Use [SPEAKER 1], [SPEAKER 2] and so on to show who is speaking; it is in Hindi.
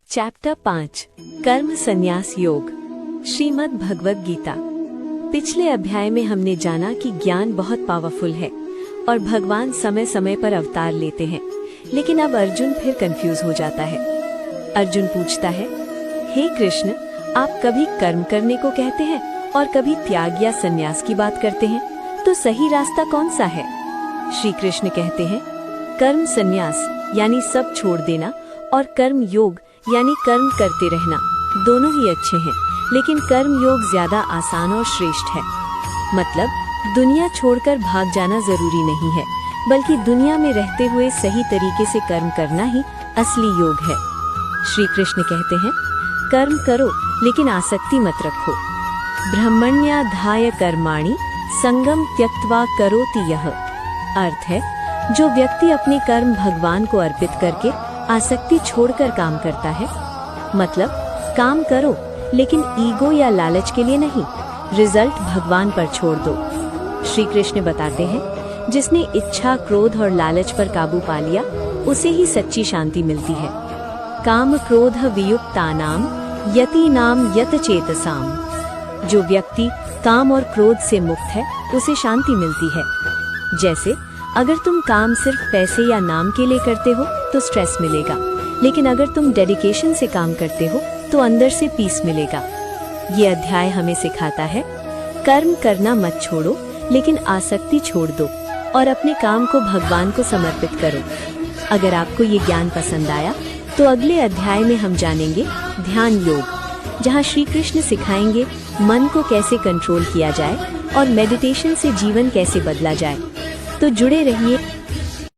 [SPEAKER 1] चैप्टर 5 कर्म संन्यास योग श्रीमद् भगवद गीता। पिछले अध्याय में हमने जाना कि ज्ञान बहुत पावरफुल है और भगवान समय समय पर अवतार लेते हैं, लेकिन अब अर्जुन फिर कंफ्यूज हो जाता है। अर्जुन पूछता है, हे कृष्ण, आप कभी कर्म करने को कहते हैं और कभी त्याग या संन्यास की बात करते हैं, तो सही रास्ता कौन सा है? श्री कृष्ण कहते हैं, कर्म संन्यास यानी सब छोड़ देना और कर्म योग यानी कर्म करते रहना दोनों ही अच्छे हैं, लेकिन कर्म योग ज्यादा आसान और श्रेष्ठ है। मतलब दुनिया छोड़कर भाग जाना जरूरी नहीं है, बल्कि दुनिया में रहते हुए सही तरीके से कर्म करना ही असली योग है। श्री कृष्ण कहते हैं, कर्म करो लेकिन आसक्ति मत रखो। ब्रह्मण्याधाय कर्माणि संगम त्यक्त्वा करोति यः। अर्थ है, जो व्यक्ति अपने कर्म भगवान को अर्पित करके आसक्ति छोड़कर काम करता है, मतलब काम करो लेकिन ईगो या लालच के लिए नहीं, रिजल्ट भगवान पर छोड़ दो। श्री कृष्ण बताते हैं, जिसने इच्छा, क्रोध और लालच पर काबू पा लिया, उसे ही सच्ची शांति मिलती है। काम क्रोध वियुक्तानाम यतीनाम यत चेतसाम। जो व्यक्ति काम और क्रोध से मुक्त है, उसे शांति मिलती है। जैसे अगर तुम काम सिर्फ पैसे या नाम के लिए करते हो तो स्ट्रेस मिलेगा, लेकिन अगर तुम डेडिकेशन से काम करते हो तो अंदर से पीस मिलेगा। ये अध्याय हमें सिखाता है, कर्म करना मत छोड़ो, लेकिन आसक्ति छोड़ दो और अपने काम को भगवान को समर्पित करो। अगर आपको ये ज्ञान पसंद आया तो अगले अध्याय में हम जानेंगे ध्यान योग, जहाँ श्री कृष्ण सिखाएंगे मन को कैसे कंट्रोल किया जाए और मेडिटेशन से जीवन कैसे बदला जाए। तो जुड़े रहिए